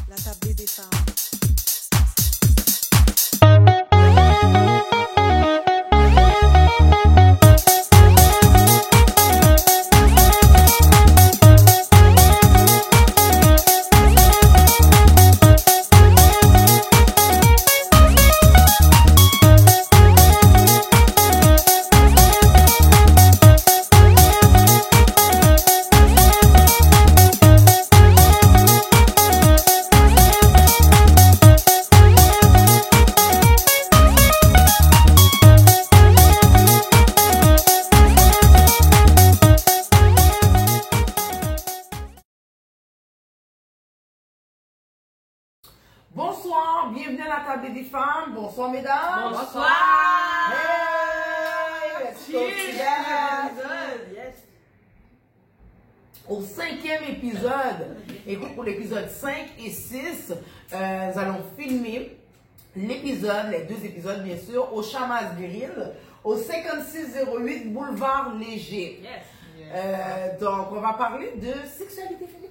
La table des femmes. Bonsoir, bienvenue à la table des femmes. Bonsoir mesdames. Bonsoir. Hey, let's go together. Yes. Au 5e épisode, écoute, pour l'épisode 5 et 6, nous allons filmer l'épisode, les 2 épisodes bien sûr, au Chamas Grill, au 5608 Boulevard Léger. Yes. Donc, on va parler de sexualité féminine.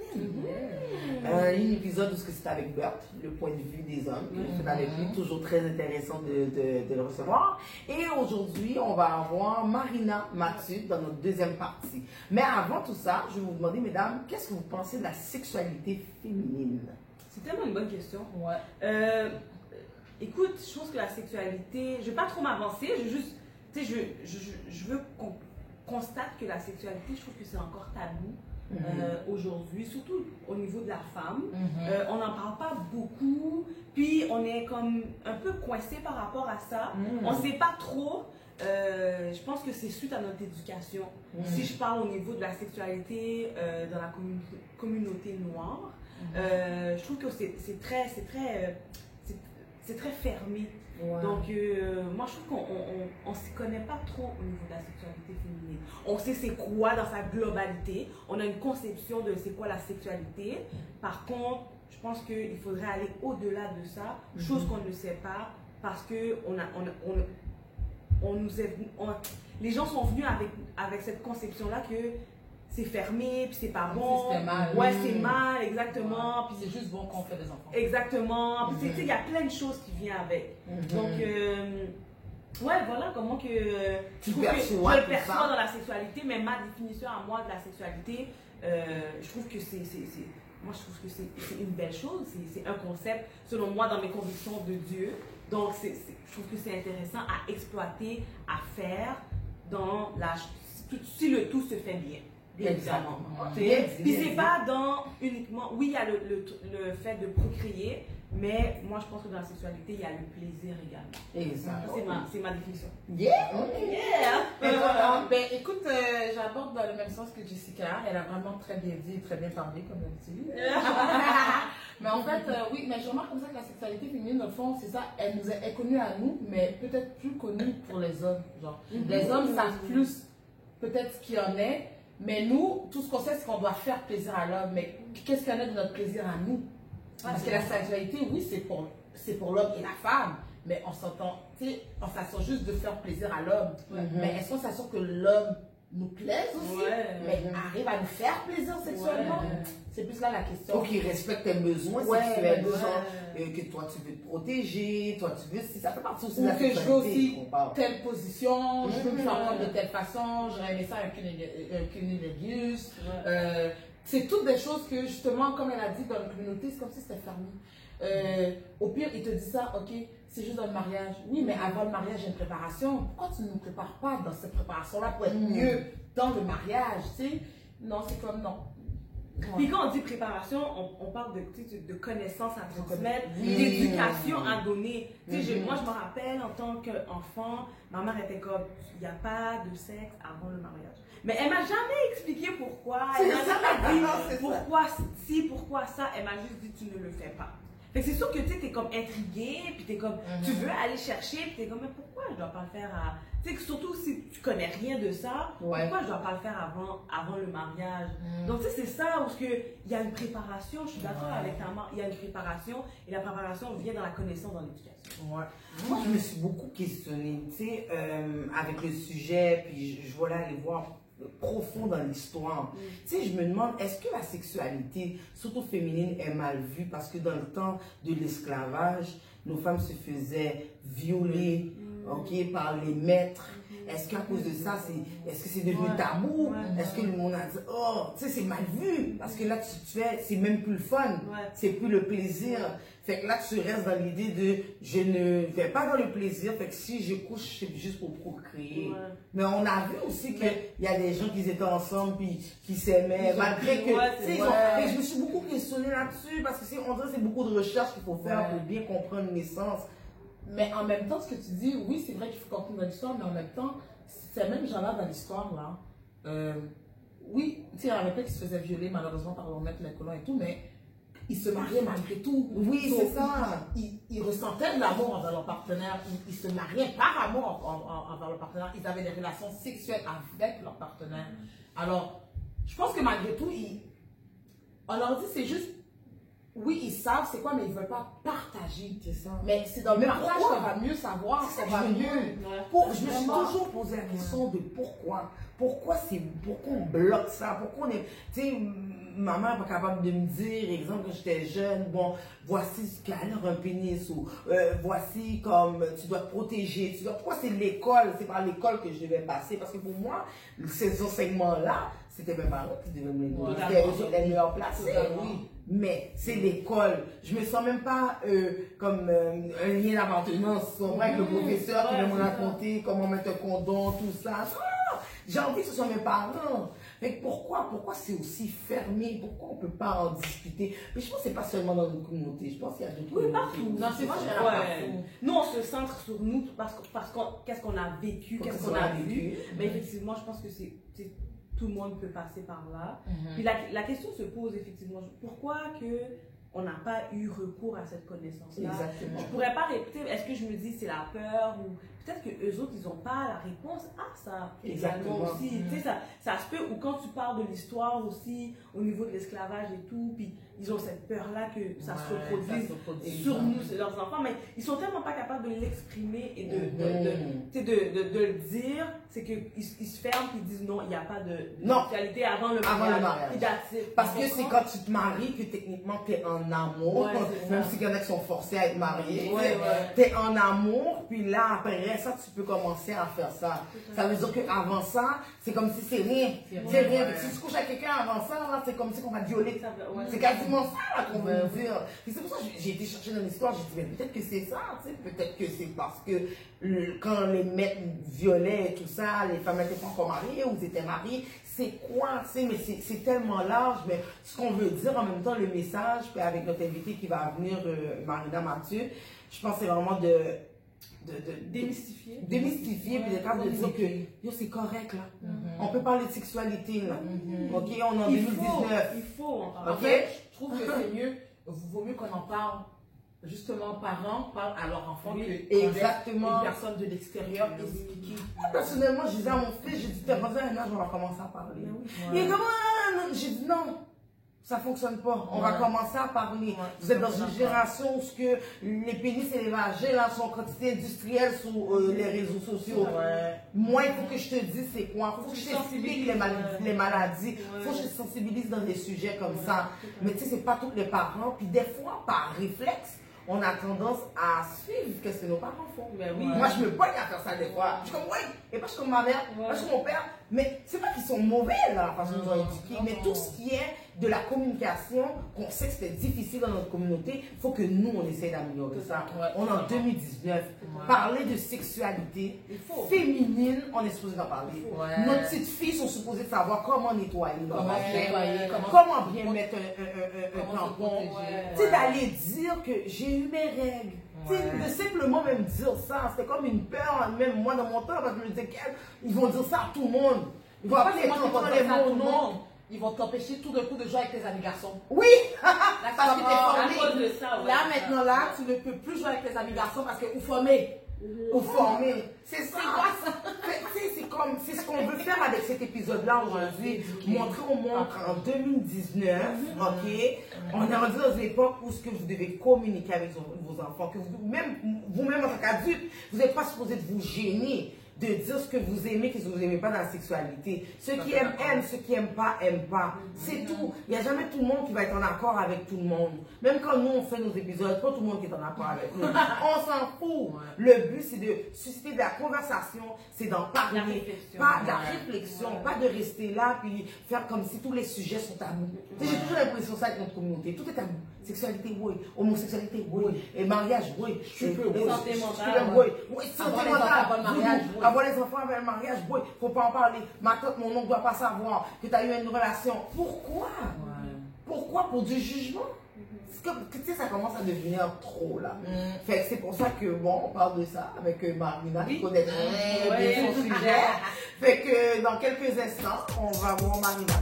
Un épisode où c'était avec Bert, le point de vue des hommes. C'est avec lui, toujours très intéressant de le recevoir. Et aujourd'hui, on va avoir Marina Mathieu dans notre 2e partie. Mais avant tout ça, je vais vous demander, mesdames, qu'est-ce que vous pensez de la sexualité féminine? C'est tellement une bonne question. Ouais. Écoute, je pense que la sexualité, je ne vais pas trop m'avancer, je veux qu'on constate que la sexualité, je trouve que c'est encore tabou. Aujourd'hui, surtout au niveau de la femme. On n'en parle pas beaucoup, puis on est comme un peu coincé par rapport à ça. On ne sait pas trop. Je pense que c'est suite à notre éducation. Si je parle au niveau de la sexualité dans la communauté noire, je trouve que c'est très fermé. Ouais. Donc, moi, je trouve qu'on ne s'y connaît pas trop au niveau de la sexualité féminine. On sait c'est quoi dans sa globalité. On a une conception de c'est quoi la sexualité. Par contre, je pense qu'il faudrait aller au-delà de ça, chose qu'on ne sait pas, parce que les gens sont venus avec cette conception-là que c'est fermé, puis c'est pas bon. C'est mal. Ouais, c'est mal, exactement. Puis c'est juste bon qu'on fait des enfants. Exactement. Puis il y a plein de choses qui viennent avec. Donc, ouais, voilà comment que je le perçois dans la sexualité, mais ma définition à moi de la sexualité, je trouve que moi je trouve que c'est une belle chose, c'est un concept, selon moi, dans mes convictions de Dieu. Donc, je trouve que c'est intéressant à exploiter, à faire si le tout se fait bien. Évidemment. Puis c'est pas dans uniquement, oui, il y a le fait de procréer, mais moi je pense que dans la sexualité, il y a le plaisir également. Exactement. C'est ma définition. Yeah! Ben écoute, j'aborde dans le même sens que Jessica. Elle a vraiment très bien dit et très bien parlé, comme d'habitude. Mais en fait, oui, mais je remarque comme ça que la sexualité féminine, au fond, c'est ça, elle nous est connue à nous, mais peut-être plus connue pour les hommes. Genre, les hommes savent plus peut-être ce qu'il y en est. Mais nous, tout ce qu'on sait, c'est qu'on doit faire plaisir à l'homme. Mais qu'est-ce qu'il y en a de notre plaisir à nous? Parce que la sexualité, oui, c'est pour l'homme et la femme. Mais on s'entend, tu sais, on s'assure juste de faire plaisir à l'homme. Mais est-ce qu'on s'assure que l'homme nous plaise aussi? Mais arrive à nous faire plaisir sexuellement? C'est plus là la question. Faut qu'il respecte tes besoins sexuels. Que toi, tu veux te protéger, toi, tu veux... Ça fait partie aussi de la sexualité. Que je veux aussi telle position, je veux me faire prendre de telle façon, j'aurais aimé ça un cunnilingus. C'est toutes des choses que, justement, comme elle a dit, dans la communauté, c'est comme si c'était fermé. Au pire, il te dit ça, ok, c'est juste dans le mariage. Oui, mais avant le mariage, il y a une préparation. Pourquoi tu ne nous prépares pas dans cette préparation-là pour être mieux dans le mariage, tu sais? Non, c'est comme non. Puis quand on dit préparation, on parle de connaissances à transmettre, d'éducation à donner. Moi, je me rappelle en tant qu'enfant, ma mère était comme, il n'y a pas de sexe avant le mariage. Mais elle m'a jamais expliqué pourquoi. Elle m'a jamais dit pourquoi ci, pourquoi ça. Elle m'a juste dit, tu ne le fais pas. Fait que c'est sûr que tu es comme intrigué, puis tu es comme, tu veux aller chercher, puis tu es comme, mais pourquoi je dois pas le faire à... Tu sais, surtout si tu connais rien de ça, pourquoi je dois pas le faire avant le mariage? Donc, tu sais, c'est ça où il y a une préparation, je suis d'accord avec ta mère, il y a une préparation, et la préparation vient dans la connaissance, dans l'éducation. Moi, je me suis beaucoup questionnée, tu sais, avec le sujet, puis je voulais aller voir profond dans l'histoire. Tu sais, je me demande, est-ce que la sexualité, surtout féminine, est mal vue? Parce que dans le temps de l'esclavage, nos femmes se faisaient violer, ok, par les maîtres. Est-ce qu'à cause de ça, est-ce que c'est devenu tabou? Est-ce que le monde a dit, oh, tu sais, c'est mal vu? Parce que là, tu fais, c'est même plus le fun. C'est plus le plaisir. Fait que là, tu restes dans l'idée de, je ne vais pas dans le plaisir. Fait que si je couche, c'est juste pour procréer. Mais on a vu aussi qu'il y a des gens qui étaient ensemble puis qui s'aimaient, malgré que, et je me suis beaucoup questionnée là-dessus parce que on dirait que c'est beaucoup de recherches qu'il faut faire pour bien comprendre une naissance. Mais en même temps, ce que tu dis, oui, c'est vrai qu'il faut comprendre dans l'histoire, mais en même temps, ces mêmes gens-là dans l'histoire, là, oui, tu sais, il y en avait qui se faisaient violer malheureusement par leur maître, les colons et tout, mais ils se mariaient malgré tout. Oui, c'est ça. Ils ressentaient de l'amour envers leur partenaire, ils se mariaient par amour envers leur partenaire, ils avaient des relations sexuelles avec leur partenaire. Alors, je pense que malgré tout, on leur dit, c'est juste, oui, ils savent c'est quoi, mais ils ne veulent pas partager. C'est ça. Mais c'est dans le partage qu'on va mieux savoir, qu'on va mieux. Je me suis toujours posé la question de pourquoi. Pourquoi on bloque ça? Pourquoi on est. Tu sais, maman n'est pas capable de me dire, exemple, quand j'étais jeune, bon, voici ce qu'elle a un pénis, ou voici comme tu dois te protéger. Pourquoi c'est l'école? C'est par l'école que je devais passer. Parce que pour moi, ces enseignements-là, c'était mes parents qui devaient me les donner. C'était les meilleurs placés. Oui. Mais c'est l'école. Je me sens même pas comme un lien d'appartenance. C'est vrai que le professeur qui va me raconter comment mettre un condom, tout ça. Ah, j'ai envie que ce soit mes parents. Mais pourquoi c'est aussi fermé? Pourquoi on ne peut pas en discuter? Mais je pense que ce n'est pas seulement dans nos communautés. Je pense qu'il y a d'autres communautés. Partout. Non, c'est moi, j'ai partout. Nous, on se centre sur nous parce que qu'est-ce qu'on a vécu, qu'est-ce qu'on a vu. Mais effectivement, je pense que tout le monde peut passer par là. Puis la question se pose effectivement, pourquoi on n'a pas eu recours à cette connaissance-là? Exactement. Je ne pourrais pas répéter, est-ce que je me dis c'est la peur ou peut-être qu'eux autres, ils n'ont pas la réponse à ça. Exactement. Aussi. Tu sais, ça se peut, ou quand tu parles de l'histoire aussi, au niveau de l'esclavage et tout, puis ils ont cette peur-là que ça se reproduise sur nous, leurs enfants, mais ils sont tellement pas capables de l'exprimer et de le dire, c'est qu'ils se ferment et ils disent non, il n'y a pas de sexualité avant le mariage. Parce que c'est quand tu te maries que techniquement tu es en amour, même s'il y en a qui sont forcés à être mariés, tu es en amour, puis là après ça tu peux commencer à faire ça. Ça veut dire qu'avant ça, c'est comme si c'est rien. C'est rien. Si tu couches avec quelqu'un avant ça, c'est comme si on va te violer. C'est quasiment ça qu'on veut dire. C'est pour ça que j'ai été chercher dans l'histoire, j'ai dit, mais peut-être que c'est ça, peut-être que c'est parce que quand les maîtres violaient et tout ça, les femmes n'étaient pas encore mariées ou ils étaient mariées. C'est quoi, mais c'est tellement large, mais ce qu'on veut dire en même temps, le message, puis avec notre invité qui va venir, Marina Mathieu, je pense que c'est vraiment de démystifier, puis d'être capable de dire que yo, c'est correct là. On peut parler de sexualité là. Ok, on est en 2019. Il faut en parler. En fait, je trouve que c'est mieux, vaut mieux qu'on en parle. Justement, parents parlent à leur enfant que exactement une personne de l'extérieur expliquer. Personnellement, je disais à mon fils, j'ai dit, t'es rendu à un âge, on va commencer à parler. Il est comme, j'ai dit non. Ça ne fonctionne pas. On va commencer à parler. Vous êtes dans une génération où les pénis et les vagins là, sont en quantité industrielle sur les réseaux sociaux. Moi, il faut que je te dise c'est quoi. Il faut que je t'explique les maladies. Il faut que je te sensibilise dans des sujets comme ça. Mais tu sais, ce n'est pas tous les parents. Puis des fois, par réflexe, on a tendance à suivre ce que nos parents font. Moi, je me pogne à faire ça des fois. Je suis comme, et pas je suis comme ma mère, pas je suis mon père. Mais c'est pas qu'ils sont mauvais là, parce qu'ils nous ont éduqués. Mais tout ce qui est de la communication, qu'on sait que c'était difficile dans notre communauté, il faut que nous, on essaye d'améliorer ça. On est en 2019. Parler de sexualité féminine, on est supposé d'en parler. Nos petites filles sont supposées de savoir comment nettoyer, comment bien mettre un tampon. Tu sais, d'aller dire que j'ai eu mes règles. De simplement même dire ça, c'était comme une peur, même moi dans mon temps, parce que je me disais qu'ils vont dire ça à tout le monde. Ils vont appeler les mots, non. Ils vont t'empêcher tout d'un coup de jouer avec tes amis garçons. Oui! Parce que t'es formé. Là, maintenant, là, tu ne peux plus jouer avec tes amis garçons parce que ou formé. Ou formé. C'est ça. C'est ce qu'on veut faire avec cet épisode-là aujourd'hui. Montrer au monde qu'en 2019, on est rendu dans une époque où ce que vous devez communiquer avec vos enfants, que vous-même en tant qu'adulte, vous n'êtes pas supposé de vous gêner de dire ce que vous aimez, ce que vous n'aimez pas dans la sexualité. Ceux qui aiment, aiment, ceux qui n'aiment pas, aiment pas. C'est tout. Il n'y a jamais tout le monde qui va être en accord avec tout le monde. Même quand nous, on fait nos épisodes, pas tout le monde qui est en accord avec nous. On s'en fout. Le but, c'est de susciter de la conversation, c'est d'en parler. Pas de la réflexion, pas de rester là puis faire comme si tous les sujets sont tabous. J'ai toujours l'impression ça avec notre communauté. Tout est tabou. Sexualité, oui. Homosexualité, oui. Et mariage, oui. Santé mentale, oui. Santé mentale, mariage, oui. Avoir les enfants avant le mariage, oui. Faut pas en parler. Ma tante, mon oncle doit pas savoir que tu as eu une relation. Pourquoi? Pourquoi? Pour du jugement? Tu sais, ça commence à devenir trop là. Fait que c'est pour ça que, bon, on parle de ça avec Marina qui connaît très bien son sujet. Fait que dans quelques instants, on va voir Marina.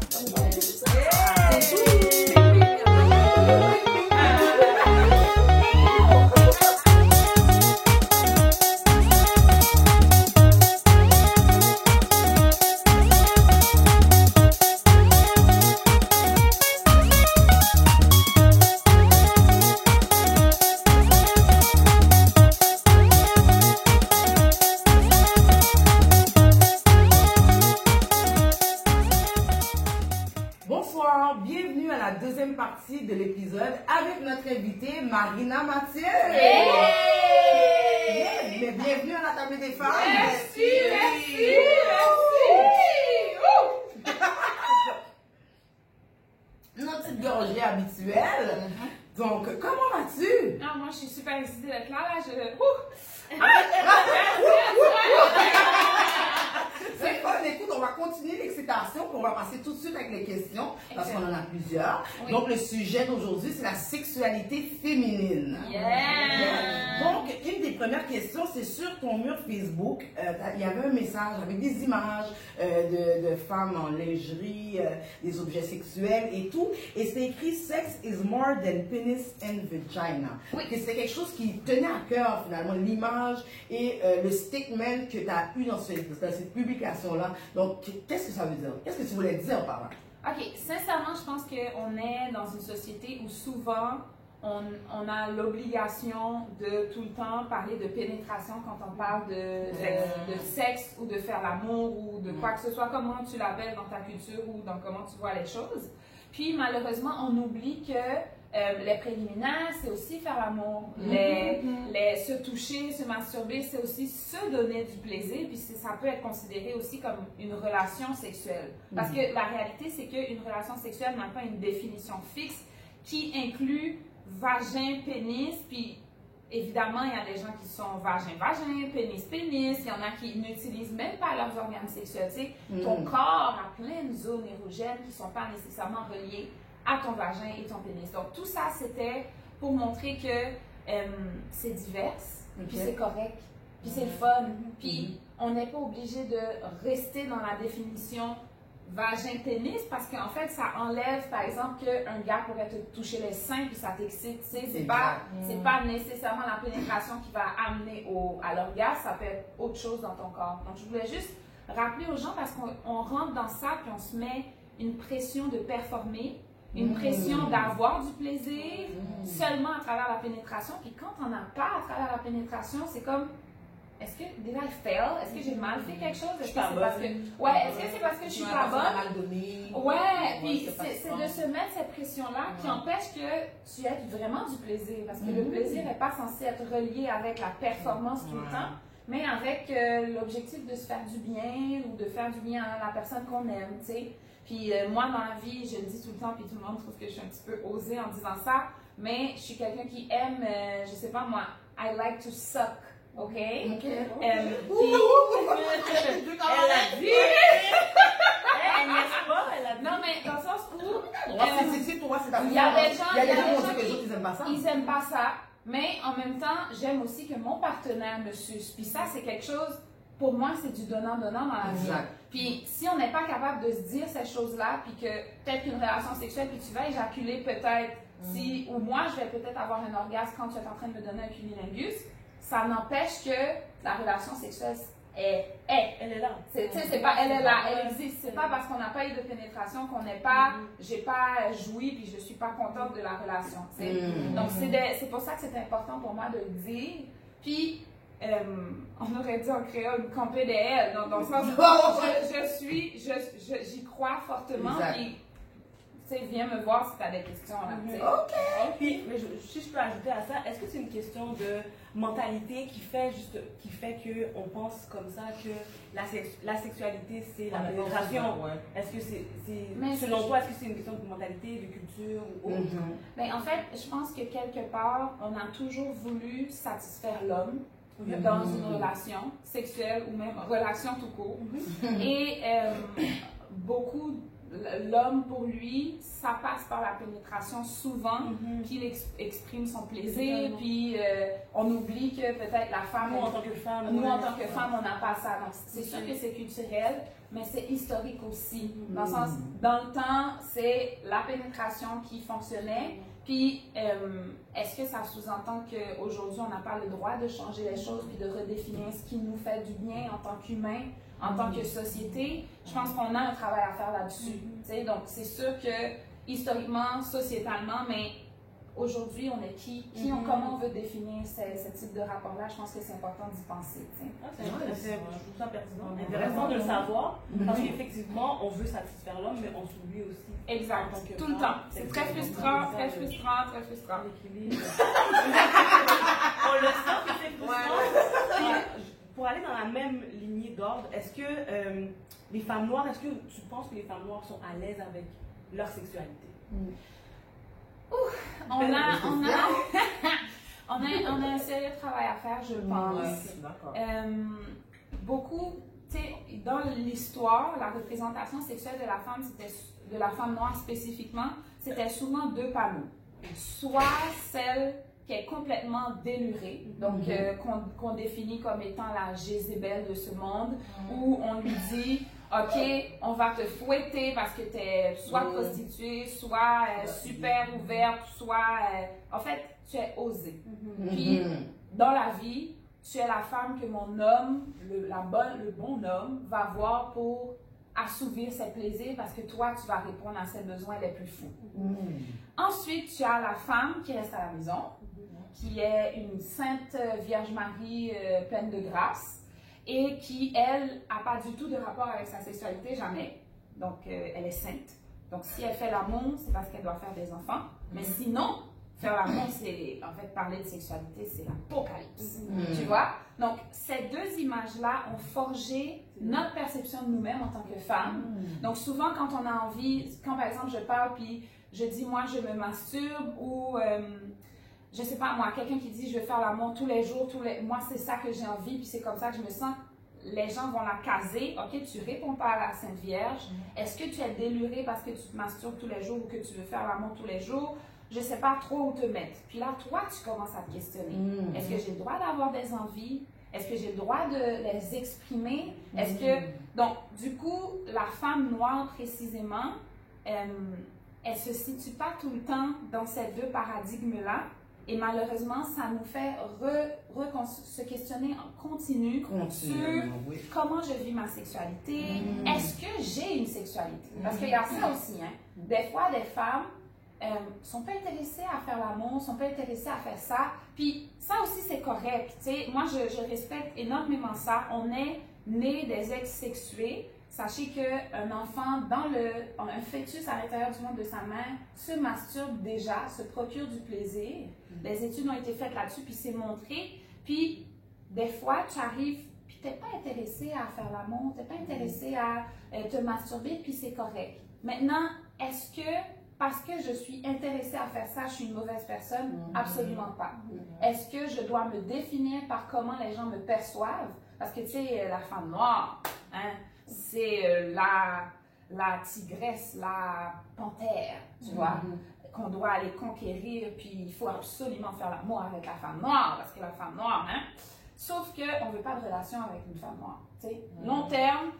Bonsoir, bienvenue à la deuxième partie de l'épisode avec notre invitée Marina Mathieu. Mais bienvenue à la table des femmes. Merci. Notre petite gorgée habituelle. Donc, comment vas-tu? Ah, moi, je suis super excitée d'être là. C'est fun, écoute, on va continuer l'excitation, puis on va passer tout de suite avec les questions, parce qu'on en a plusieurs. Oui. Donc, le sujet d'aujourd'hui, c'est la sexualité féminine. Yeah! Donc, une des premières questions, c'est sur ton mur Facebook, il y avait un message avec des images de femmes en lingerie, des objets sexuels et tout, et c'est écrit « Sex is more than penis and vagina ». Oui. C'est quelque chose qui tenait à cœur, finalement, l'image et le statement que tu as eu dans cette publication-là. Donc, qu'est-ce que ça veut dire? Qu'est-ce que tu voulais dire par là? OK. Sincèrement, je pense qu'on est dans une société où souvent, on a l'obligation de tout le temps parler de pénétration quand on parle de sexe ou de faire l'amour ou de quoi que ce soit, comment tu l'appelles dans ta culture ou dans comment tu vois les choses. Puis, malheureusement, on oublie que les préliminaires, c'est aussi faire l'amour. Se toucher, se masturber, c'est aussi se donner du plaisir. Puis ça peut être considéré aussi comme une relation sexuelle. Parce que la réalité, c'est qu'une relation sexuelle n'a pas une définition fixe qui inclut vagin, pénis. Puis évidemment, il y a des gens qui sont vagin, pénis. Il y en a qui n'utilisent même pas leurs organes sexuels. Tu sais, ton corps a plein de zones érogènes qui ne sont pas nécessairement reliées à ton vagin et ton pénis. Donc, tout ça, c'était pour montrer que c'est divers, puis c'est correct, puis c'est le fun, puis on n'est pas obligé de rester dans la définition vagin-pénis parce qu'en fait, ça enlève, par exemple, qu'un gars pourrait te toucher les seins puis ça t'excite. C'est pas nécessairement la pénétration qui va amener à l'orgasme, ça peut être autre chose dans ton corps. Donc, je voulais juste rappeler aux gens parce qu'on rentre dans ça puis on se met une pression de performer, une pression d'avoir du plaisir seulement à travers la pénétration. Puis quand on n'a pas à travers la pénétration, c'est comme, est-ce que did I fail? Est-ce que j'ai mal fait quelque chose? Est-ce que c'est parce que, est-ce que c'est parce que je suis pas bonne? Ouais, puis c'est de se mettre cette pression-là qui empêche que tu aies vraiment du plaisir. Parce que le plaisir n'est pas censé être relié avec la performance tout le temps, mais avec l'objectif de se faire du bien ou de faire du bien à la personne qu'on aime, tu sais. Puis moi, dans la vie, je le dis tout le temps, puis tout le monde trouve que je suis un petit peu osée en disant ça, mais je suis quelqu'un qui aime, je sais pas moi, I like to suck, OK? Elle a dit... Elle a dit... Non, mais dans le sens où... Il y a des gens qui n'aiment pas ça, mais en même temps, j'aime aussi que mon partenaire me suce. Puis ça, c'est quelque chose... Pour moi, c'est du donnant-donnant dans la vie. Puis si on n'est pas capable de se dire ces choses-là, puis que peut-être qu'une relation sexuelle, puis tu vas éjaculer peut-être, ou moi, je vais peut-être avoir un orgasme quand tu es en train de me donner un cunilingus, ça n'empêche que la relation sexuelle elle est là. C'est pas, elle est là, elle existe. C'est pas parce qu'on n'a pas eu de pénétration qu'on n'est pas, j'ai pas joui, puis je suis pas contente de la relation. Donc c'est pour ça que c'est important pour moi de le dire. Puis on aurait dit en créole, camper derrière, dans le sens où j'y crois fortement. Puis, tu sais, viens me voir si tu as des questions. Là, OK. Puis, mais si je peux ajouter à ça, est-ce que c'est une question de mentalité qui fait qu'on pense comme ça que la sexualité, c'est la pénétration? Est-ce que selon toi, est-ce que c'est une question de mentalité, de culture ou autre? Ben, en fait, je pense que quelque part, on a toujours voulu satisfaire l'homme dans une relation sexuelle ou même relation tout court. Et beaucoup, l'homme, pour lui, ça passe par la pénétration souvent, qu'il exprime son plaisir, puis on oublie que peut-être la femme... Nous, en tant que femme, on n'a pas ça. Donc, c'est sûr que c'est culturel, mais c'est historique aussi. Dans le sens, dans le temps, c'est la pénétration qui fonctionnait. Puis, est-ce que ça sous-entend qu'aujourd'hui, on n'a pas le droit de changer les choses puis de redéfinir ce qui nous fait du bien en tant qu'humain, en tant que société? Je pense qu'on a un travail à faire là-dessus. Donc, c'est sûr que, historiquement, sociétalement, mais aujourd'hui, on est qui? Comment on veut définir ce type de rapport-là? Je pense que c'est important d'y penser. Je trouve ça pertinent. Intéressant de le savoir, parce qu'effectivement, on veut satisfaire l'homme, mais on s'oublie aussi. Exact. Tout le temps. C'est très frustrant, très frustrant, très frustrant. L'équilibre. On le sent que c'est frustrant. Pour aller dans la même lignée d'ordre, est-ce que les femmes noires, est-ce que tu penses que les femmes noires sont à l'aise avec leur sexualité? On a un sérieux travail à faire, je pense. Beaucoup, tu sais, dans l'histoire, la représentation sexuelle de la femme, de la femme noire spécifiquement, c'était souvent deux panneaux. Soit celle qui est complètement délurée, donc qu'on définit comme étant la Jézabel de ce monde, où on lui dit OK, on va te fouetter parce que tu es soit prostituée, soit super ouverte, soit... en fait, tu es osée. Puis, dans la vie, tu es la femme que mon homme, le bon homme, va voir pour assouvir ses plaisirs parce que toi, tu vas répondre à ses besoins les plus fous. Ensuite, tu as la femme qui reste à la maison, qui est une sainte Vierge Marie pleine de grâce, et qui, elle, n'a pas du tout de rapport avec sa sexualité, jamais. Donc, elle est sainte. Donc, si elle fait l'amour, c'est parce qu'elle doit faire des enfants. Mais sinon, faire l'amour, c'est, en fait, parler de sexualité, c'est l'apocalypse. Tu vois? Donc, ces deux images-là ont forgé notre perception de nous-mêmes en tant que femmes. Donc, souvent, quand on a envie, quand par exemple, je parle, puis je dis, moi, je me masturbe, ou... je sais pas moi, quelqu'un qui dit je vais faire l'amour tous les jours, moi c'est ça que j'ai envie, puis c'est comme ça que je me sens, les gens vont la caser. OK, tu réponds pas à la Sainte Vierge. Est-ce que tu es déluré parce que tu te masturbes tous les jours ou que tu veux faire l'amour tous les jours? Je sais pas trop où te mettre. Puis là, toi, tu commences à te questionner. Est-ce que j'ai le droit d'avoir des envies? Est-ce que j'ai le droit de les exprimer? Est-ce que... Donc, du coup, la femme noire, précisément, elle se situe pas tout le temps dans ces deux paradigmes-là. Et malheureusement, ça nous fait se questionner en continu sur comment je vis ma sexualité. Est-ce que j'ai une sexualité? Parce qu'il y a ça aussi. Hein? Des fois, des femmes sont pas intéressées à faire l'amour, sont pas intéressées à faire ça. Puis ça aussi, c'est correct. T'sais. Moi, je respecte énormément ça. On est né des ex-sexués. Sachez qu'un enfant, un fœtus à l'intérieur du ventre de sa mère, se masturbe déjà, se procure du plaisir. Les études ont été faites là-dessus, puis c'est montré. Puis, des fois, tu arrives, puis tu n'es pas intéressé à faire l'amour, tu n'es pas intéressé à te masturber, puis c'est correct. Maintenant, est-ce que, parce que je suis intéressée à faire ça, je suis une mauvaise personne? Absolument pas. Est-ce que je dois me définir par comment les gens me perçoivent? Parce que, tu sais, la femme noire, hein, c'est la tigresse, la panthère, tu vois, qu'on doit aller conquérir, puis il faut absolument faire l'amour avec la femme noire, parce que la femme noire, hein. Sauf qu'on ne veut pas de relation avec une femme noire, tu sais. Long terme,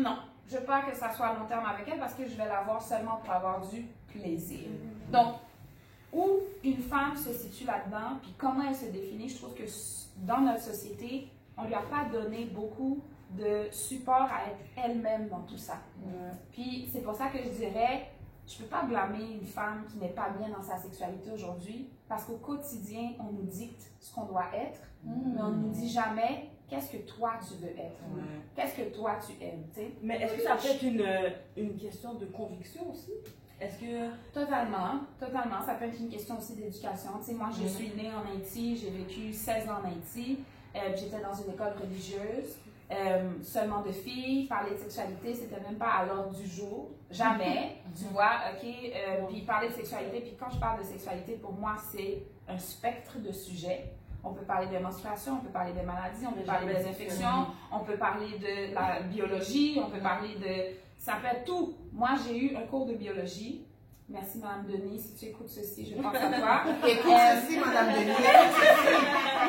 non. Je ne veux pas que ça soit long terme avec elle, parce que je vais la voir seulement pour avoir du plaisir. Donc, où une femme se situe là-dedans, puis comment elle se définit, je trouve que dans notre société, on ne lui a pas donné beaucoup de support à être elle-même dans tout ça. Puis c'est pour ça que je dirais, je ne peux pas blâmer une femme qui n'est pas bien dans sa sexualité aujourd'hui, parce qu'au quotidien, on nous dicte ce qu'on doit être, mais on ne nous dit jamais qu'est-ce que toi tu veux être, qu'est-ce que toi tu aimes, tu sais. Mais est-ce que ça peut être une question de conviction aussi? Est-ce que... Totalement, totalement. Ça peut être une question aussi d'éducation. Tu sais, moi, je suis née en Haïti, j'ai vécu 16 ans en Haïti, j'étais dans une école religieuse, seulement de filles, parler de sexualité, c'était même pas à l'ordre du jour, jamais, tu vois, ok, puis parler de sexualité, puis quand je parle de sexualité, pour moi, c'est un spectre de sujets. On peut parler de menstruation, on peut parler des maladies, on peut parler des infections, on peut parler de la biologie, on peut parler de... Ça peut être tout. Moi, j'ai eu un cours de biologie. Merci, Madame Denis, si tu écoutes ceci, je pense à toi. Écoute ceci, Madame Denis.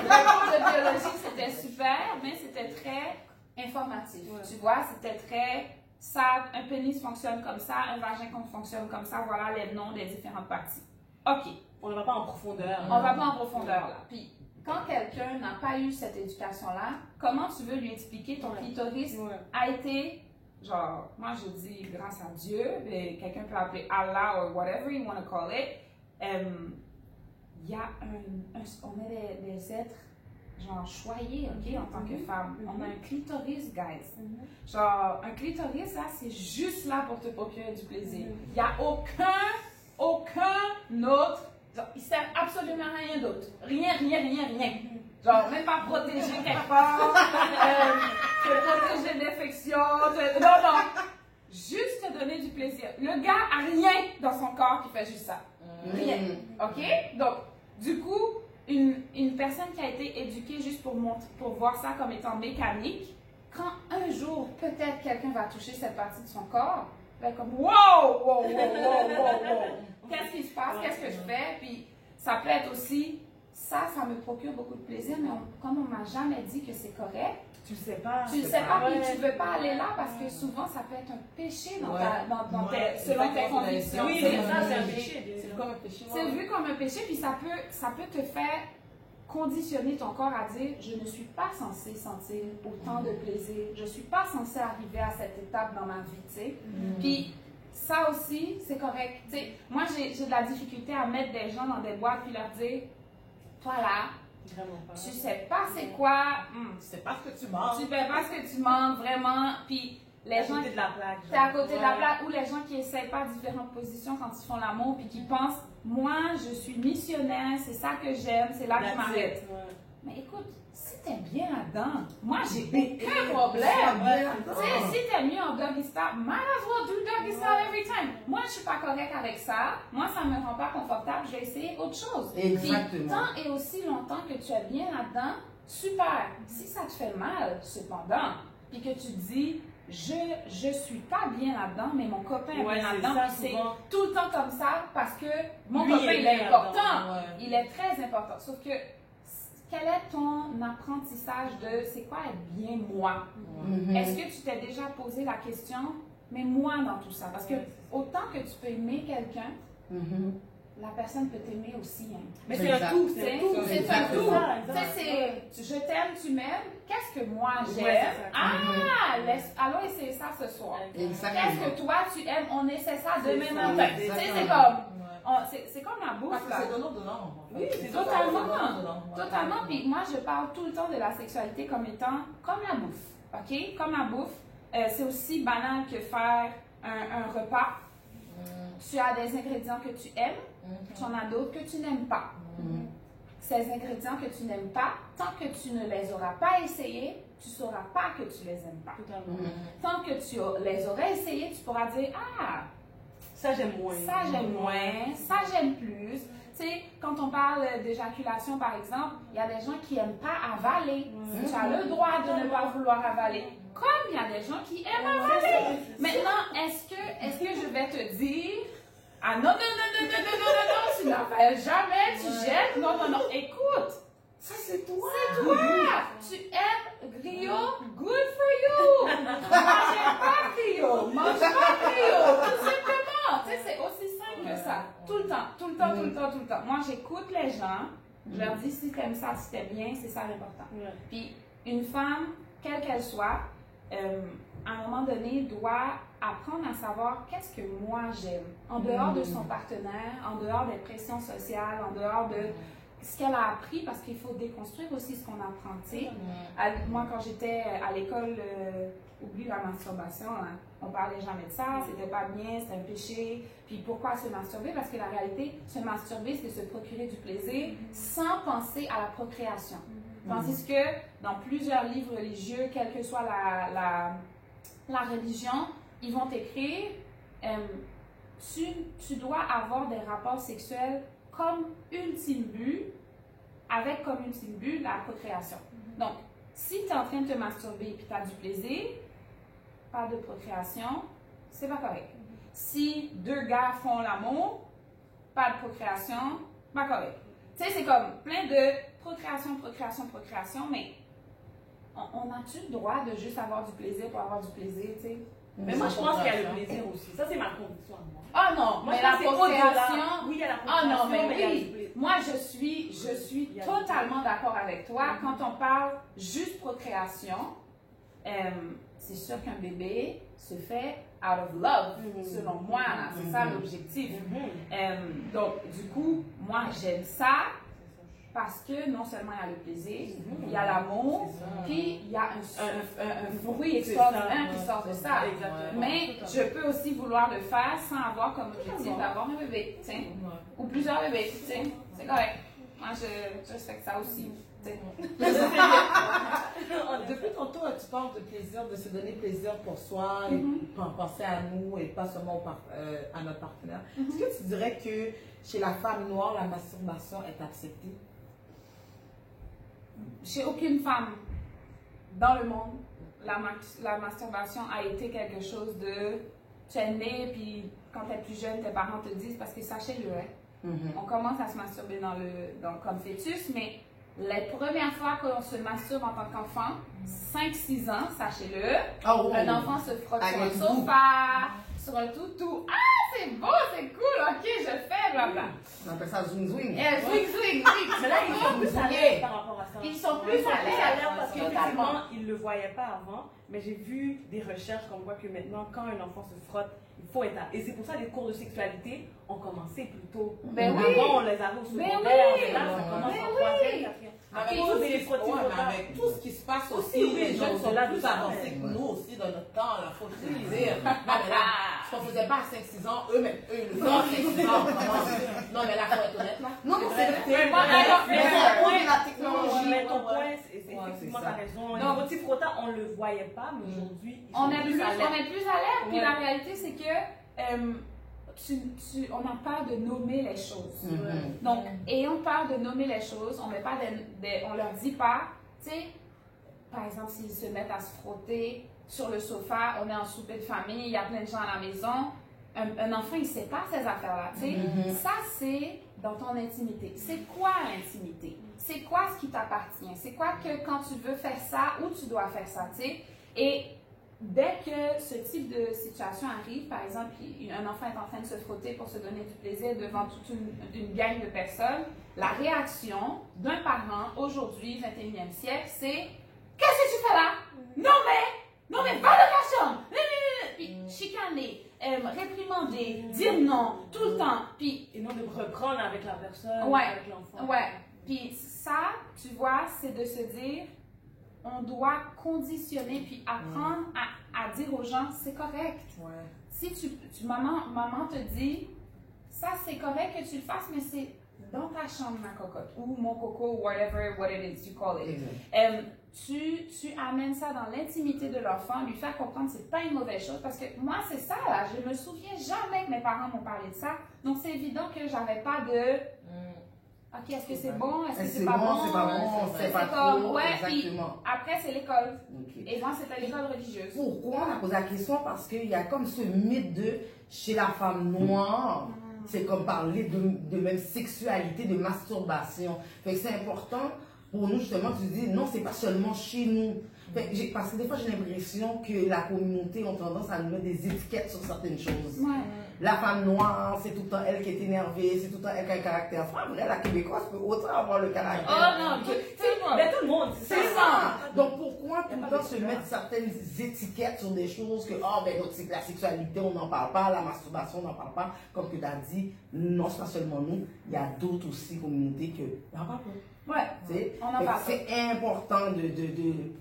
Le cours de biologie, c'était super, mais c'était très informatif. Tu vois, c'était très... Ça, un pénis fonctionne comme ça, un vagin fonctionne comme ça, voilà les noms des différentes parties. OK. On ne va pas en profondeur. On va pas en profondeur, là. Puis, quand quelqu'un n'a pas eu cette éducation-là, comment tu veux lui expliquer ton clitoris a été, genre, moi je dis grâce à Dieu, mais quelqu'un peut appeler Allah ou whatever you want to call it, il y a on est des êtres, genre, choyés, ok, en tant que femme. On a un clitoris, guys. Genre, un clitoris, là, c'est juste là pour te procurer du plaisir. Il n'y a aucun autre. Il ne sert absolument à rien d'autre. Rien. Genre, même pas protéger quelque part, te protéger d'infection, non. Juste te donner du plaisir. Le gars a rien dans son corps qui fait juste ça. Rien. OK? Donc, du coup, une personne qui a été éduquée juste pour voir ça comme étant mécanique, quand un jour, peut-être quelqu'un va toucher cette partie de son corps, elle va être comme wow. Qu'est-ce qui se passe? Qu'est-ce que je fais? Puis ça peut être aussi, ça me procure beaucoup de plaisir, mais comme on m'a jamais dit que c'est correct, tu le sais pas. Tu le sais pas, puis tu veux pas aller là parce que souvent ça peut être un péché selon tes convictions. Oui, c'est ça, c'est un péché. C'est comme un péché. C'est vu comme un péché, puis ça peut te faire conditionner ton corps à dire je ne suis pas censée sentir autant de plaisir, je suis pas censée arriver à cette étape dans ma vie, tu sais. Puis ça aussi, c'est correct. Tu sais, moi, j'ai de la difficulté à mettre des gens dans des boîtes puis leur dire toi là, tu sais pas c'est quoi, tu sais pas ce que tu manges. Tu sais pas ce que tu manges vraiment, puis les gens. T'es à côté de la plaque. T'es à côté de la plaque, ou les gens qui essayent pas différentes positions quand ils font l'amour puis qui pensent moi, je suis missionnaire, c'est ça que j'aime, c'est là que je m'arrête. Mais écoute, si t'es bien là-dedans, moi j'ai aucun problème. Si t'es mieux en doggy style, might as well do doggy style every time. Moi je suis pas correcte avec ça, moi ça me rend pas confortable, je vais essayer autre chose. Exactement. Puis, tant et aussi longtemps que tu es bien là-dedans, super. Si ça te fait mal, cependant, puis que tu dis je suis pas bien là-dedans, mais mon copain est bien là-dedans, puis c'est tout le temps comme ça parce que mon copain il est important. Il est très important. Sauf que quel est ton apprentissage de c'est quoi être bien moi? Est-ce que tu t'es déjà posé la question, mais moi dans tout ça? Parce que autant que tu peux aimer quelqu'un, la personne peut t'aimer aussi. Hein. Mais c'est un tout, c'est un tout. C'est un tout. Je t'aime, tu m'aimes. Qu'est-ce que moi j'aime? Allons essayer ça ce soir. Qu'est-ce que toi tu aimes? On essaie ça demain matin. C'est comme la bouffe. C'est donnant. Oui, c'est totalement. Puis moi, je parle tout le temps de la sexualité comme étant comme la bouffe. OK? Comme la bouffe. C'est aussi banal que faire un repas. Tu as des ingrédients que tu aimes, tu en as d'autres que tu n'aimes pas. Ces ingrédients que tu n'aimes pas, tant que tu ne les auras pas essayés, tu ne sauras pas que tu les aimes pas. Tant que tu les aurais essayés, tu pourras dire ça j'aime moins. Ça j'aime plus. Tu sais, quand on parle d'éjaculation par exemple, il y a des gens qui n'aiment pas avaler. Tu as le droit de ne pas vouloir avaler. Comme il y a des gens qui aiment avaler. Maintenant, est-ce que je vais te dire non, tu n'avales jamais, tu jettes. Non, écoute. Ça, c'est toi. C'est toi. Tu aimes Rio, good for you. Mange pas Rio, mange pas Rio. Tout simplement. Tu sais, c'est aussi simple que ça. Tout le temps. Moi, j'écoute les gens. Je leur dis si t'aimes ça, si t'aimes bien, c'est ça l'important. Puis, une femme, quelle qu'elle soit, à un moment donné, doit apprendre à savoir qu'est-ce que moi j'aime, en dehors de son partenaire, en dehors des pressions sociales, en dehors de ce qu'elle a appris, parce qu'il faut déconstruire aussi ce qu'on apprend, tu sais. Moi, quand j'étais à l'école, oublie la masturbation, hein. On parlait jamais de ça, c'était pas bien, c'était un péché. Puis pourquoi se masturber? Parce que la réalité, se masturber, c'est se procurer du plaisir sans penser à la procréation. Tandis que dans plusieurs livres religieux, quelle que soit la religion, ils vont écrire tu dois avoir des rapports sexuels comme ultime but, avec comme ultime but la procréation. Donc, si tu es en train de te masturber et tu as du plaisir, pas de procréation, c'est pas correct. Si deux gars font l'amour, pas de procréation, pas correct. Tu sais, c'est comme plein de procréation, mais on a-tu le droit de juste avoir du plaisir pour avoir du plaisir, tu sais? Mais moi, je pense qu'il y a le plaisir aussi. Ça, c'est ma conviction à moi. Ah non, Moi, mais je la pense que c'est procréation... au-delà. Oui, il y a la Ah procréation, non, mais il y a du oui. plaisir. Moi, je suis totalement d'accord avec toi. Quand on parle juste procréation, c'est sûr qu'un bébé se fait out of love, selon moi. C'est ça l'objectif. Donc, du coup, moi, j'aime ça parce que non seulement il y a le plaisir, il y a l'amour, puis il y a un fruit extraordinaire qui sort de ça. Mais je peux aussi vouloir le faire sans avoir comme objectif d'avoir un bébé, tu sais, ou plusieurs bébés, tu sais. C'est correct. Moi, je respecte ça aussi. Depuis tantôt, tu parles de plaisir, de se donner plaisir pour soi, et penser à nous et pas seulement à notre partenaire. Est-ce que tu dirais que chez la femme noire, la masturbation est acceptée? Chez aucune femme dans le monde, la masturbation a été quelque chose de... Tu es né, puis quand tu es plus jeune, tes parents te disent, parce que sachez-le, hein, on commence à se masturber comme fœtus, mais les premières fois qu'on se masturbe en tant qu'enfant, 5-6 ans, sachez-le, un enfant se frotte sur un sofa, sur un toutou. Ah, c'est beau, c'est cool, ok, je fais, blabla. On appelle ça zoom zwing. Swing. Mais là, ils sont plus à l'aise par rapport à ça. Ils sont plus à l'aise parce qu'effectivement, ils ne le voyaient pas avant. Mais j'ai vu des recherches comme quoi que maintenant, quand un enfant se frotte, il faut être à... Et c'est pour ça que les cours de sexualité ont commencé plus tôt. Ben oui. Avant, on les avait au secondaire. oui. Là, ça commence en oui. 3e, 4e. Avec tout ce qui se passe aussi, les jeunes sont là plus avancés que nous aussi dans notre temps, il faut le dire. Ce qu'on ne faisait pas à 5-6 ans, eux le font à 5-6 ans. Non, mais là, il faut être honnête, là. Non, mais c'est la technologie. Mais ton point, c'est effectivement, tu as raison. Les motifs quotas, on ne le voyait pas, mais aujourd'hui, on est plus alerte. Puis la réalité, c'est que on a peur de nommer les choses. Donc, ayons peur de nommer les choses. On leur dit pas, tu sais, par exemple, s'ils se mettent à se frotter sur le sofa, on est en souper de famille, il y a plein de gens à la maison. Un enfant, il ne sait pas ces affaires-là, tu sais. Ça, c'est dans ton intimité. C'est quoi l'intimité? C'est quoi ce qui t'appartient? C'est quoi que quand tu veux faire ça, où tu dois faire ça, tu sais? Et dès que ce type de situation arrive, par exemple, un enfant est en train de se frotter pour se donner du plaisir devant toute une gang de personnes, la réaction d'un parent aujourd'hui, 21e siècle, c'est « Qu'est-ce que tu fais là? Non mais, va dans ta chambre! » Puis chicaner, réprimander, dire non, tout le temps. Puis, et non de reprendre avec la personne, avec l'enfant. Ouais. Puis ça, tu vois, c'est de se dire on doit conditionner puis apprendre à dire aux gens c'est correct. Si maman te dit ça c'est correct que tu le fasses, mais c'est dans ta chambre ma cocotte ou mon coco, whatever what it is you call it. Tu amènes ça dans l'intimité de l'enfant, lui faire comprendre que c'est pas une mauvaise chose parce que moi c'est ça là, je me souviens jamais que mes parents m'ont parlé de ça, donc c'est évident que j'avais pas de ok, est-ce que c'est bon? Est-ce que c'est pas bon? C'est pas bon, c'est pas trop. Ouais, exactement. Puis après, c'est l'école. Et moi, c'était l'école religieuse. Pourquoi on a posé la question? Parce qu'il y a comme ce mythe de chez la femme noire, c'est comme parler de même sexualité, de masturbation. Fait que c'est important pour nous, justement, tu dis non, c'est pas seulement chez nous. Parce que des fois, j'ai l'impression que la communauté a tendance à nous mettre des étiquettes sur certaines choses. La femme noire, c'est tout le temps elle qui est énervée, c'est tout le temps elle qui a un caractère fort. Mais la québécoise peut autant avoir le caractère. Oh non, tu sais, Mais tout le monde, C'est ça. Donc pourquoi tout le temps se mettre certaines étiquettes sur des choses que, la sexualité, on n'en parle pas, la masturbation, on n'en parle pas. Comme que tu as dit, non, c'est pas seulement nous, il y a d'autres aussi communautés que n'en parlent pas. Ouais, on en parle. C'est important de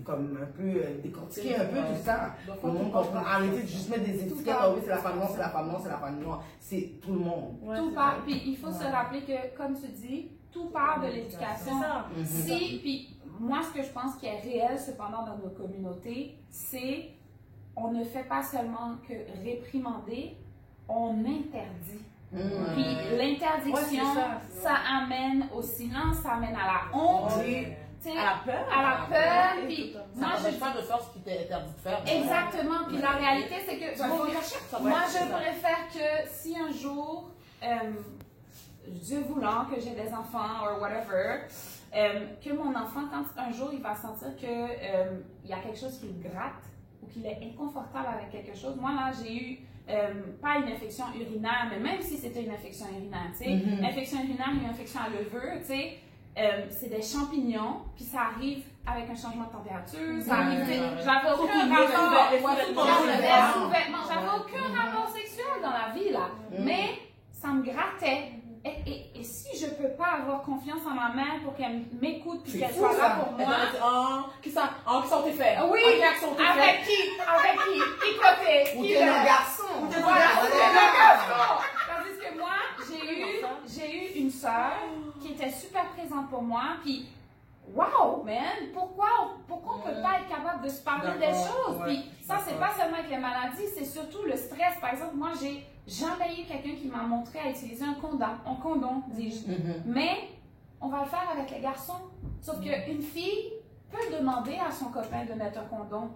comme un peu décortiquer un peu tout ça. Pour le monde comprend. Arrêter de juste mettre des étiquettes. Ah oui, c'est la femme noire, c'est la femme noire, c'est la femme noire. C'est tout le monde. Tout part. Puis il faut se rappeler que, comme tu dis, tout part de l'éducation. Puis moi, ce que je pense qui est réel cependant dans nos communautés, c'est on ne fait pas seulement que réprimander, on interdit. Puis l'interdiction, ça amène au silence, ça amène à la honte, à la peur. Puis moi, je pas de faire ce qui t'est interdit de faire. Exactement. Puis la réalité, c'est que moi, je préfère que si un jour, Dieu voulant que j'ai des enfants ou whatever, que mon enfant, quand un jour il va sentir que il y a quelque chose qui le gratte ou qu'il est inconfortable avec quelque chose. Moi là, j'ai eu pas une infection urinaire, mais même si c'était une infection urinaire, tu sais, infection urinaire, une infection à levure, tu sais, c'est des champignons, puis ça arrive avec un changement de température, ça arrive, j'avais aucun rapport sexuel dans la vie là, mais ça me grattait. Et si je peux pas avoir confiance en ma mère pour qu'elle m'écoute puis qu'elle soit là pour moi, qui sont tes faits? Oui, avec qui? Qui côté? Ou t'es un garçon? Tandis que moi, j'ai eu une sœur qui était super présente pour moi, puis wow, man, pourquoi on peut pas être capable de se parler des choses? Puis ça, c'est pas seulement avec les maladies, c'est surtout le stress. Par exemple, moi, j'ai jamais eu quelqu'un qui m'a montré à utiliser un condom, dis-je. Mais on va le faire avec les garçons. Sauf qu'une fille peut demander à son copain de mettre un condom.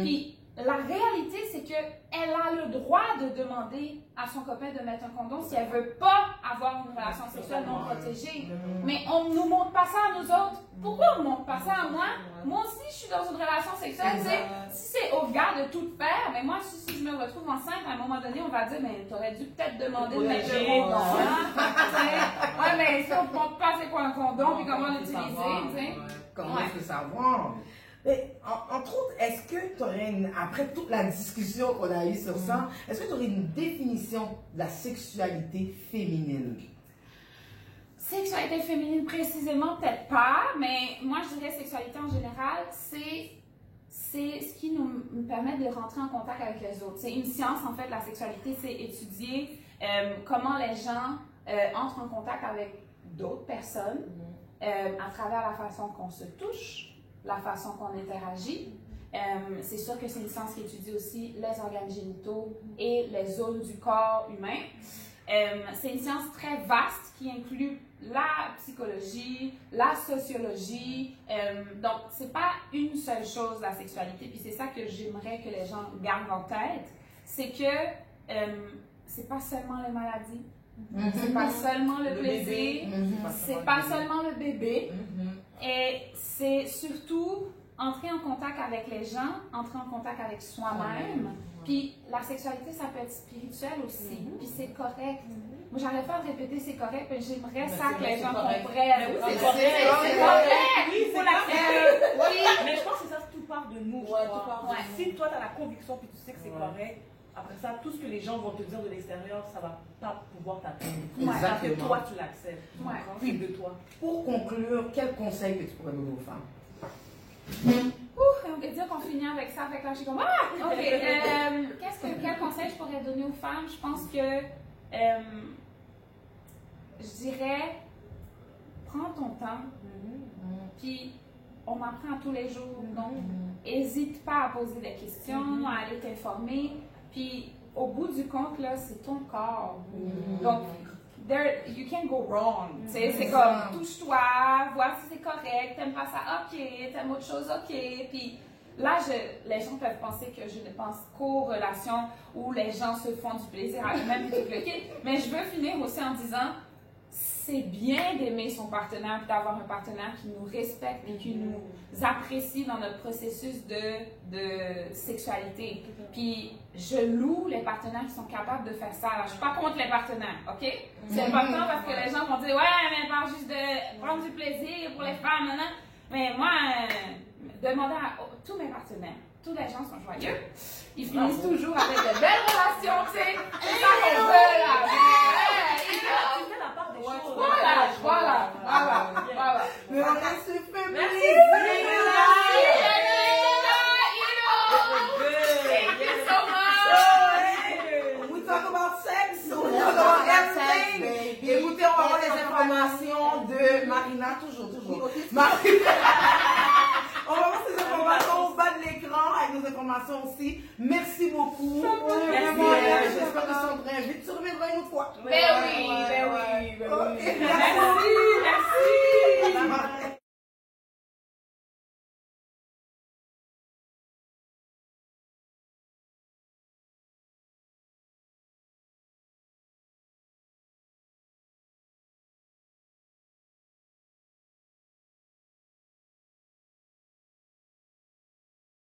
Puis la réalité, c'est qu'elle a le droit de demander à son copain de mettre un condom si elle veut pas avoir une relation sexuelle non protégée. Mais on ne nous montre pas ça à nous autres. Pourquoi on ne montre pas ça à moi? Moi aussi, je suis dans une relation sexuelle. Si c'est au gars de tout faire, mais moi, si je me retrouve enceinte, à un moment donné, on va dire, mais t'aurais dû peut-être demander de mettre un condom. Ouais, mais si on ne montre pas c'est quoi un condom et comment l'utiliser, comment est-ce que savoir? Mais, entre autres, est-ce que tu aurais, après toute la discussion qu'on a eue sur ça, est-ce que tu aurais une définition de la sexualité féminine? Sexualité féminine précisément, peut-être pas, mais moi je dirais sexualité en général, c'est ce qui nous permet de rentrer en contact avec les autres. C'est une science en fait, la sexualité, c'est étudier comment les gens entrent en contact avec d'autres personnes à travers la façon qu'on se touche, la façon qu'on interagit. C'est sûr que c'est une science qui étudie aussi les organes génitaux et les zones du corps humain. C'est une science très vaste qui inclut la psychologie, la sociologie. Donc, c'est pas une seule chose, la sexualité. Puis c'est ça que j'aimerais que les gens gardent en tête. C'est que c'est pas seulement les maladies. C'est pas seulement le plaisir. C'est pas seulement le bébé. Et c'est surtout entrer en contact avec les gens, entrer en contact avec soi-même. Puis la sexualité, ça peut être spirituel aussi. Puis c'est correct. Moi, j'arrête pas de répéter c'est correct, mais j'aimerais ça que les gens comprennent. C'est correct. Oui, il faut l'accepter. Oui, mais je pense que ça, tout part de nous. Si toi, tu as la conviction puis tu sais que c'est correct, après ça, tout ce que les gens vont te dire de l'extérieur, ça va pas pouvoir t'atteindre. Parce que toi, tu l'acceptes. Puis de toi. Pour conclure, quel conseil que tu pourrais donner aux femmes? On peut dire qu'on finit avec ça, avec là, je suis comme ah! Ok. Quel conseil je pourrais donner aux femmes? Je pense que je dirais prends ton temps. Puis on apprend tous les jours. Donc, n'hésite pas à poser des questions, à aller t'informer. Puis au bout du compte, là, c'est ton corps. Donc, you can't go wrong. C'est comme, touche-toi, vois si c'est correct, t'aimes pas ça, ok, t'aimes autre chose, ok. Puis là, les gens peuvent penser que je ne pense qu'aux relations où les gens se font du plaisir à eux-mêmes et tout le kit. Mais je veux finir aussi en disant, c'est bien d'aimer son partenaire et d'avoir un partenaire qui nous respecte et qui nous apprécie dans notre processus de sexualité. Puis je loue les partenaires qui sont capables de faire ça. Alors, je suis pas contre les partenaires, ok? C'est important parce que les gens vont dire, ouais, mais elle parle juste de prendre du plaisir pour les femmes, Mais moi, demandant à tous mes partenaires, tous les gens sont joyeux. Ils finissent toujours avec de belles relations, tu sais. C'est ça qu'on veut, là. Tu fais la part des choses. Voilà. Mais on reste féminin. Merci. Thank you so much. We talk about sex, we talk about everything. Écoutez, on va avoir les informations de Marina, toujours. Marina. On va voir ces informations au bas de l'écran avec nos informations aussi. Merci beaucoup. J'espère que Sandrine, vite, tu reviendras une autre fois. Ben oui. Ok, Merci.